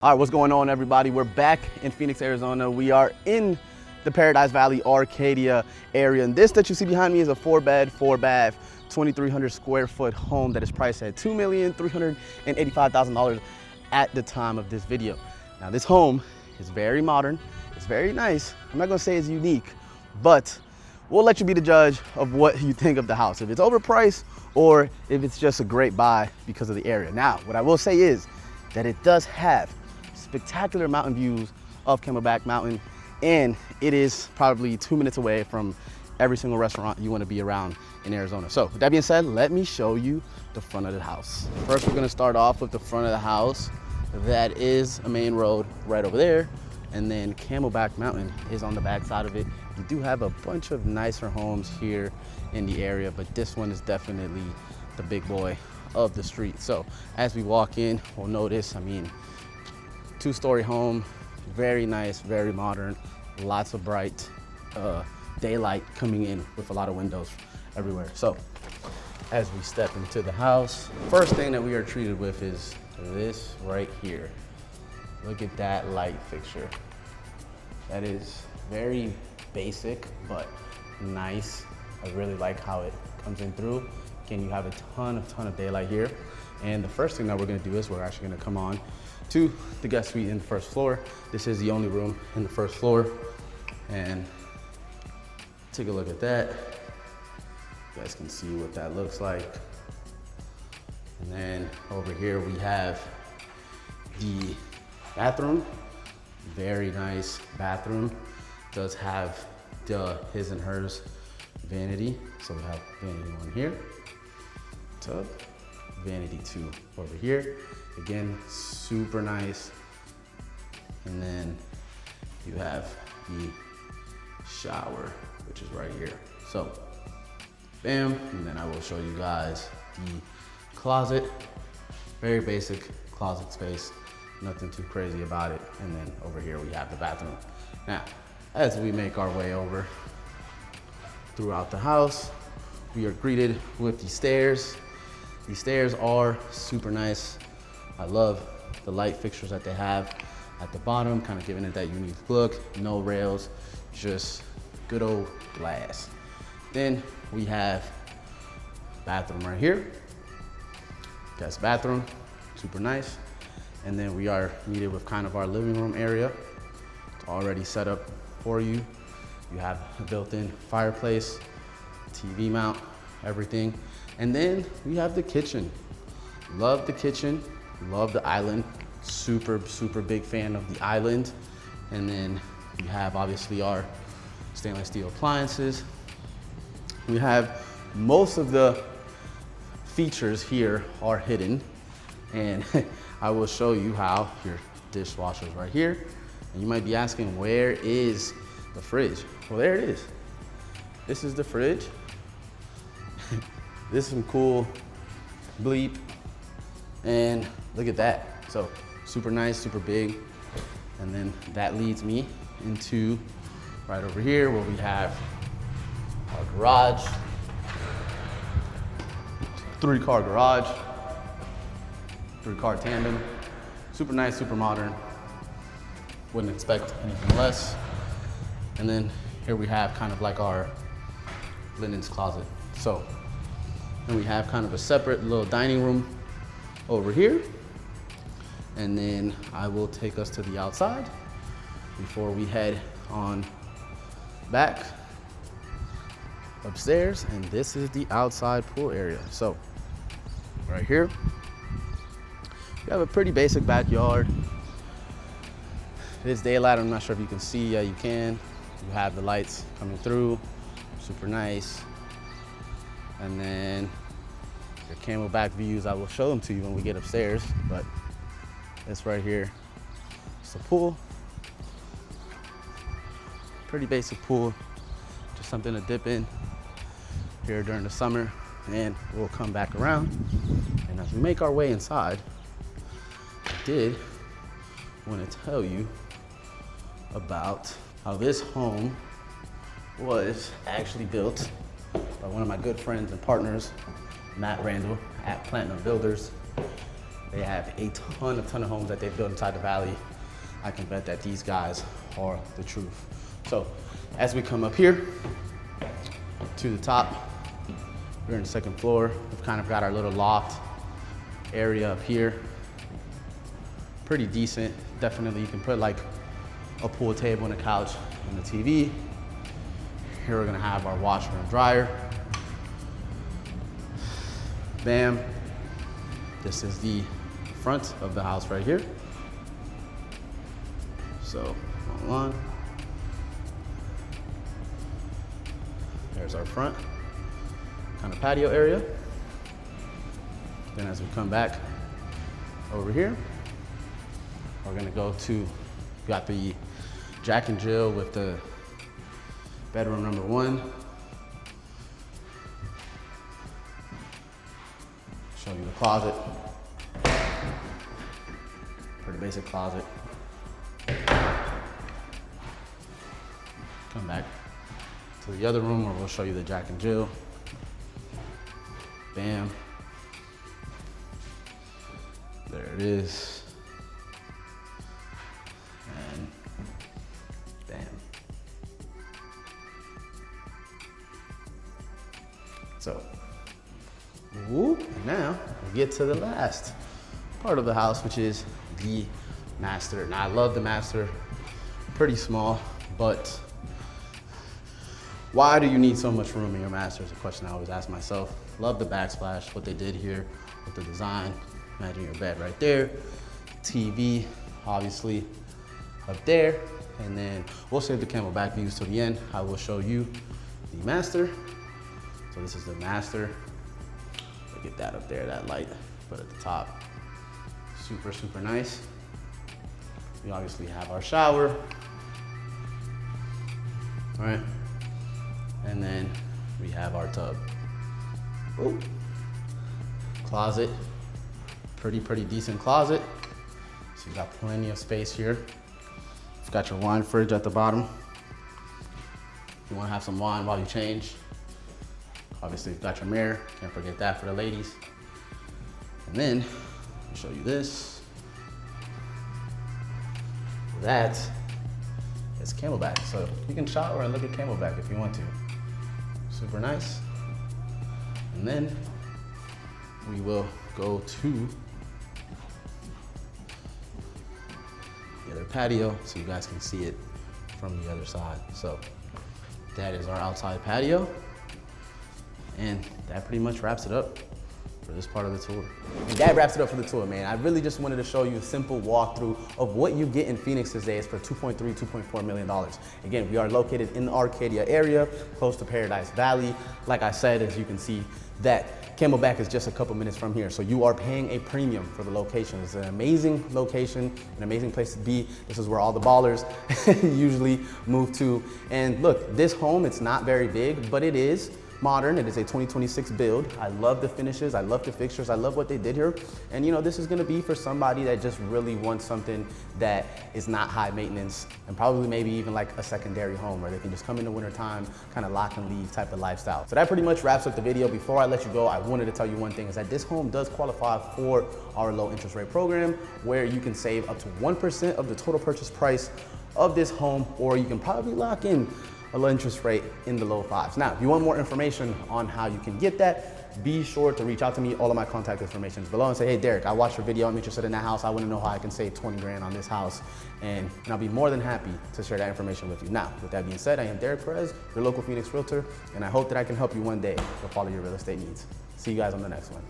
All right, what's going on, everybody? We're back in Phoenix, Arizona. We are in the Paradise Valley, Arcadia area. And this that you see behind me is a 4-bed, 4-bath, 2,300 square foot home that is priced at $2,385,000 at the time of this video. Now, this home is very modern. It's very nice. I'm not gonna say it's unique, but we'll let you be the judge of what you think of the house, if it's overpriced or if it's just a great buy because of the area. Now, what I will say is that it does have spectacular mountain views of Camelback Mountain, and it is probably 2 minutes away from every single restaurant you want to be around in Arizona. So with that being said, let me show you the front of the house. First, we're going to start off with the front of the house. That is a main road right over there, and then Camelback Mountain is on the back side of it. You do have a bunch of nicer homes here in the area, but this one is definitely the big boy of the street. So as we walk in, we'll notice, two-story home, very nice, very modern, lots of bright daylight coming in with a lot of windows everywhere. So as we step into the house, first thing that we are treated with is this right here. Look at that light fixture. That is very basic, but nice. I really like how it comes in through. Again, you have a ton of daylight here. And the first thing that we're gonna do is we're actually gonna come on to the guest suite in the first floor. This is the only room in the first floor. And take a look at that. You guys can see what that looks like. And then over here we have the bathroom. Very nice bathroom. Does have the his and hers vanity. So we have vanity 1 here, tub, vanity 2 over here. Again, super nice. And then you have the shower, which is right here. So, bam, and then I will show you guys the closet. Very basic closet space, nothing too crazy about it. And then over here we have the bathroom. Now, as we make our way over throughout the house, we are greeted with the stairs. These stairs are super nice. I love the light fixtures that they have at the bottom, kind of giving it that unique look. No rails, just good old glass. Then we have bathroom right here. Guest bathroom, super nice. And then we are needed with kind of our living room area. It's already set up for you. You have a built-in fireplace, TV mount, everything. And then we have the kitchen. Love the kitchen, love the island. Super big fan of the island. And then we have obviously our stainless steel appliances. We have most of the features here are hidden. And I will show you how. Your dishwasher is right here. And you might be asking, where is the fridge? Well, there it is. This is the fridge. This is some cool bleep. And look at that. So super nice, super big. And then that leads me into right over here where we have our garage. 3-car garage, 3-car tandem. Super nice, super modern. Wouldn't expect anything less. And then here we have kind of like our linens closet. So then we have kind of a separate little dining room over here. And then I will take us to the outside before we head on back upstairs. And this is the outside pool area. So right here, we have a pretty basic backyard. It is daylight, I'm not sure if you can see. Yeah, you can. You have the lights coming through, super nice. And then your Camelback views, I will show them to you when we get upstairs, but this right here, it's a pool. Pretty basic pool, just something to dip in here during the summer, and we'll come back around. And as we make our way inside, I did want to tell you about how this home was actually built by one of my good friends and partners, Matt Randall at Platinum Builders. They have a ton of homes that they've built inside the valley. I can bet that these guys are the truth. So as we come up here to the top, we're in the second floor. We've kind of got our little loft area up here. Pretty decent. Definitely you can put like a pool table and a couch and a TV. Here we're gonna have our washer and dryer. Bam. This is the front of the house right here. So, on. There's our front kind of patio area. Then as we come back over here, we're gonna go to, got the Jack and Jill with the bedroom number 1. Show you the closet. Pretty basic closet. Come back to the other room where we'll show you the Jack and Jill. Bam. There it is. And bam. So, whoop, and now we get to the last part of the house, which is the master. Now I love the master, pretty small, but why do you need so much room in your master is a question I always ask myself. Love the backsplash, what they did here with the design. Imagine your bed right there, TV, obviously up there, and then we'll save the Camelback views to the end. I will show you the master. So this is the master. Look at that up there, that light, but at the top, super nice. We obviously have our shower, all right? And then we have our tub. Ooh. Closet, pretty decent closet. So you got plenty of space here. You've got your wine fridge at the bottom. If you wanna have some wine while you change. Obviously you've got your mirror, can't forget that for the ladies. And then, I'll show you this. That is Camelback. So you can shower and look at Camelback if you want to. Super nice. And then we will go to the other patio so you guys can see it from the other side. So that is our outside patio. And that pretty much wraps it up for this part of the tour. And that wraps it up for the tour, man. I really just wanted to show you a simple walkthrough of what you get in Phoenix these days for $2.3, $2.4 million. Again, we are located in the Arcadia area, close to Paradise Valley. Like I said, as you can see, that Camelback is just a couple minutes from here. So you are paying a premium for the location. It's an amazing location, an amazing place to be. This is where all the ballers usually move to. And look, this home, it's not very big, but it is modern. It is a 2026 build. I love the finishes. I love the fixtures. I love what they did here. And you know, this is gonna be for somebody that just really wants something that is not high maintenance and probably maybe even like a secondary home where they can just come in the wintertime, kind of lock and leave type of lifestyle. So that pretty much wraps up the video. Before I let you go, I wanted to tell you one thing is that this home does qualify for our low interest rate program where you can save up to 1% of the total purchase price of this home, or you can probably lock in a low interest rate in the low 5s. Now, if you want more information on how you can get that, be sure to reach out to me. All of my contact information is below and say, hey, Derek, I watched your video. I'm interested in that house. I want to know how I can save 20 grand on this house. And I'll be more than happy to share that information with you. Now, with that being said, I am Derek Perez, your local Phoenix Realtor, and I hope that I can help you one day to follow your real estate needs. See you guys on the next one.